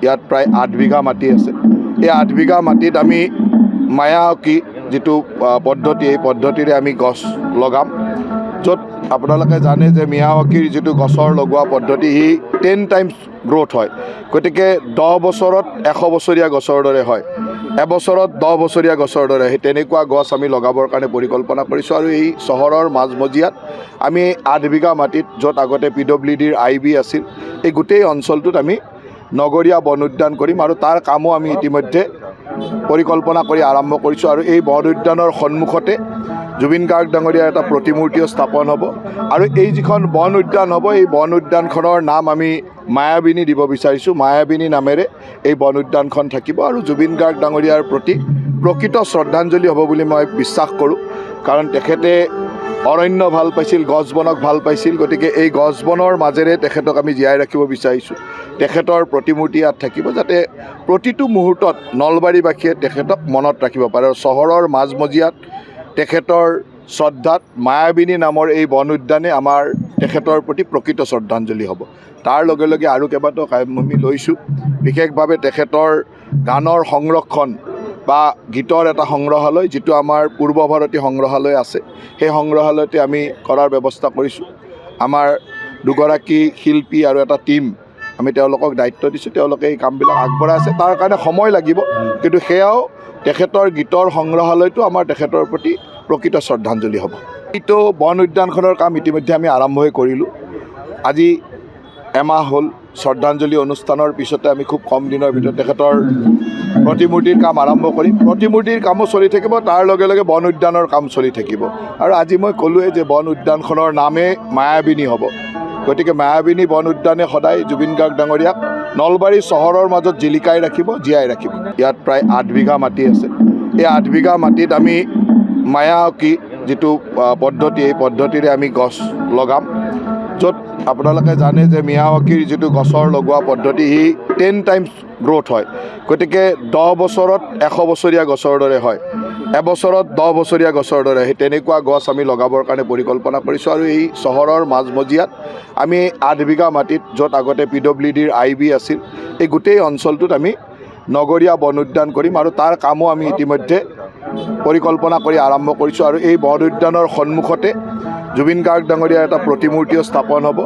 ইয়াত প্ৰায় 8 বিঘা মাটি আছে। এই 8 বিঘা মাটিত আমি মায়াৱতী যিটো পদ্ধতি, এই পদ্ধতিৰে আমি গছ লগাম। য'ত আপোনালোকে জানে যে মিয়াৱাকিৰ যিটো গছৰ লগোৱা পদ্ধতি সি 10 টাইমছ গ্ৰ'থ হয়। গতিকে 10 বছৰত 100 বছৰীয়া গছৰ দৰে হয়, এবছৰত 10 বছৰীয়া গছৰ দৰে। সেই তেনেকুৱা গছ আমি লগাবৰ কাৰণে পৰিকল্পনা কৰিছোঁ। আৰু এই চহৰৰ মাজমজিয়াত আমি 8 বিঘা মাটিত, য'ত আগতে PWDৰ IB আছিল, এই গোটেই অঞ্চলটোত আমি নগৰীয়া বন উদ্যান কৰিম। আৰু তাৰ কামো আমি ইতিমধ্যে পৰিকল্পনা কৰি আৰম্ভ কৰিছোঁ। আৰু এই বন উদ্যানৰ সন্মুখতে জুবিন গাৰ্গ ডাঙৰীয়াৰ এটা প্ৰতিমূৰ্তিও স্থাপন হ'ব। আৰু এই যিখন বন উদ্যান হ'ব, এই বন উদ্যানখনৰ নাম আমি মায়াবিনী দিব বিচাৰিছোঁ। মায়াবিনী নামেৰে এই বন উদ্যানখন থাকিব। আৰু জুবিন গাৰ্গ ডাঙৰীয়াৰ প্ৰতি প্ৰকৃত শ্ৰদ্ধাঞ্জলি হ'ব বুলি মই বিশ্বাস কৰোঁ। কাৰণ তেখেতে অৰণ্য ভাল পাইছিল, গছ বনক ভাল পাইছিল। গতিকে এই গছ বনৰ মাজেৰে তেখেতক আমি জীয়াই ৰাখিব বিচাৰিছোঁ। তেখেতৰ প্ৰতিমূৰ্তি ইয়াত থাকিব, যাতে প্ৰতিটো মুহূৰ্তত নলবাৰীবাসীয়ে তেখেতক মনত ৰাখিব পাৰে। আৰু চহৰৰ মাজমজিয়াত তেখেতৰ শ্ৰদ্ধাত মায়াবিনী নামৰ এই বন উদ্যানে আমাৰ তেখেতৰ প্ৰতি প্ৰকৃত শ্ৰদ্ধাঞ্জলি হ'ব। তাৰ লগে লগে আৰু কেইবাটাও কাম আমি লৈছোঁ। বিশেষভাৱে তেখেতৰ গানৰ সংৰক্ষণ বা গীতৰ এটা সংগ্ৰহালয়, যিটো আমাৰ পূৰ্ব ভাৰতী সংগ্ৰহালয় আছে, সেই সংগ্ৰহালয়তে আমি কৰাৰ ব্যৱস্থা কৰিছোঁ। আমাৰ দুগৰাকী শিল্পী আৰু এটা টীম, আমি তেওঁলোকক দায়িত্ব দিছোঁ। তেওঁলোকে এই কামবিলাক আগবঢ়াই আছে। তাৰ কাৰণে সময় লাগিব, কিন্তু সেয়াও তেখেতৰ গীতৰ সংগ্ৰহালয়টো আমাৰ তেখেতৰ প্ৰতি প্ৰকৃত শ্ৰদ্ধাঞ্জলি হ'ব। এইটো বন উদ্যানখনৰ কাম ইতিমধ্যে আমি আৰম্ভই কৰিলোঁ। আজি এমাহ হ'ল শ্ৰদ্ধাঞ্জলি অনুষ্ঠানৰ পিছতে আমি খুব কম দিনৰ ভিতৰত তেখেতৰ প্ৰতিমূৰ্তিৰ কাম আৰম্ভ কৰিম। প্ৰতিমূৰ্তিৰ কামো চলি থাকিব, তাৰ লগে লগে বন উদ্যানৰ কাম চলি থাকিব। আৰু আজি মই ক'লোৱে যে বন উদ্যানখনৰ নামেই মায়াবিনী হ'ব। গতিকে মায়াবিনী বন উদ্যানে সদায় জুবিন গাৰ্গ ডাঙৰীয়াক নলবাৰী চহৰৰ মাজত জিলিকাই ৰাখিব, জীয়াই ৰাখিব। ইয়াত প্ৰায় 8 বিঘা মাটি আছে। এই 8 বিঘা মাটিত আমি মায়াৱতী যিটো পদ্ধতি, এই পদ্ধতিৰে আমি গছ লগাম। য'ত আপোনালোকে জানে যে মিয়াৱাকিৰ যিটো গছৰ লগোৱা পদ্ধতি সি 10 টাইমছ গ্ৰ'থ হয়। গতিকে 10 বছৰত 100 বছৰীয়া গছৰ দৰে হয়, এবছৰত 10 বছৰীয়া গছৰ দৰে। সেই তেনেকুৱা গছ আমি লগাবৰ কাৰণে পৰিকল্পনা কৰিছোঁ। আৰু এই চহৰৰ মাজমজিয়াত আমি 8 বিঘা মাটিত, য'ত আগতে PWDৰ IB আছিল, এই গোটেই অঞ্চলটোত আমি নগৰীয়া বন উদ্যান কৰিম। আৰু তাৰ কামো আমি ইতিমধ্যে পৰিকল্পনা কৰি আৰম্ভ কৰিছোঁ। আৰু এই বন উদ্যানৰ সন্মুখতে জুবিন গাৰ্গ ডাঙৰীয়াৰ এটা প্ৰতিমূৰ্তিও স্থাপন হ'ব।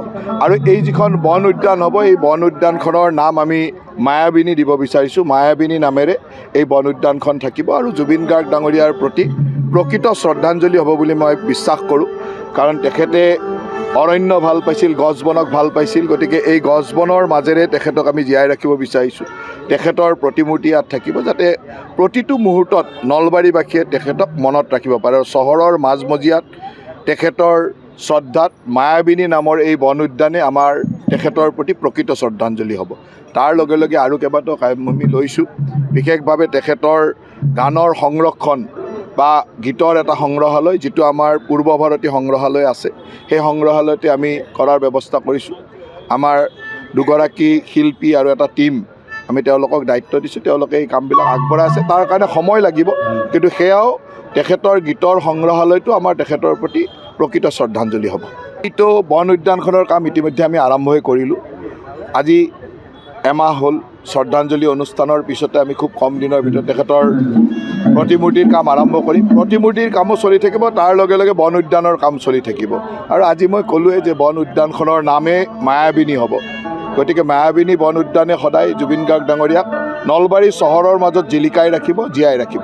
আৰু এই যিখন বন উদ্যান হ'ব, এই বন উদ্যানখনৰ নাম আমি মায়াবিনী দিব বিচাৰিছোঁ। মায়াবিনী নামেৰে এই বন উদ্যানখন থাকিব। আৰু জুবিন গাৰ্গ ডাঙৰীয়াৰ প্ৰতি প্ৰকৃত শ্ৰদ্ধাঞ্জলি হ'ব বুলি মই বিশ্বাস কৰোঁ। কাৰণ তেখেতে অৰণ্য ভাল পাইছিল, গছ বনক ভাল পাইছিল। গতিকে এই গছ বনৰ মাজেৰে তেখেতক আমি জীয়াই ৰাখিব বিচাৰিছোঁ। তেখেতৰ প্ৰতিমূৰ্তি ইয়াত থাকিব, যাতে প্ৰতিটো মুহূৰ্তত নলবাৰীবাসীয়ে তেখেতক মনত ৰাখিব পাৰে। আৰু চহৰৰ মাজমজিয়াত তেখেতৰ শ্ৰদ্ধাত মায়াবিনী নামৰ এই বন উদ্যানে আমাৰ তেখেতৰ প্ৰতি প্ৰকৃত শ্ৰদ্ধাঞ্জলি হ'ব। তাৰ লগে লগে আৰু কেইবাটাও কাম আমি লৈছোঁ। বিশেষভাৱে তেখেতৰ গানৰ সংৰক্ষণ বা গীতৰ এটা সংগ্ৰহালয়, যিটো আমাৰ পূৰ্ব ভাৰতী সংগ্ৰহালয় আছে, সেই সংগ্ৰহালয়তে আমি কৰাৰ ব্যৱস্থা কৰিছোঁ। আমাৰ দুগৰাকী শিল্পী আৰু এটা টীম, আমি তেওঁলোকক দায়িত্ব দিছোঁ। তেওঁলোকে এই কামবিলাক আগবঢ়াই আছে। তাৰ কাৰণে সময় লাগিব, কিন্তু সেয়াও তেখেতৰ গীতৰ সংগ্ৰহালয়টো আমাৰ তেখেতৰ প্ৰতি প্ৰকৃত শ্ৰদ্ধাঞ্জলি হ'ব। এইটো বন উদ্যানখনৰ কাম ইতিমধ্যে আমি আৰম্ভই কৰিলোঁ। আজি এমাহ হ'ল শ্ৰদ্ধাঞ্জলি অনুষ্ঠানৰ পিছতে আমি খুব কম দিনৰ ভিতৰত তেখেতৰ প্ৰতিমূৰ্তিৰ কাম আৰম্ভ কৰিম। প্ৰতিমূৰ্তিৰ কামো চলি থাকিব, তাৰ লগে লগে বন উদ্যানৰ কাম চলি থাকিব। আৰু আজি মই ক'লোৱে যে বন উদ্যানখনৰ নামেই মায়াবিনী হ'ব। গতিকে মায়াবিনী বন উদ্যানে সদায় জুবিন গাৰ্গ ডাঙৰীয়াক নলবাৰী চহৰৰ মাজত জিলিকাই ৰাখিব, জীয়াই ৰাখিব।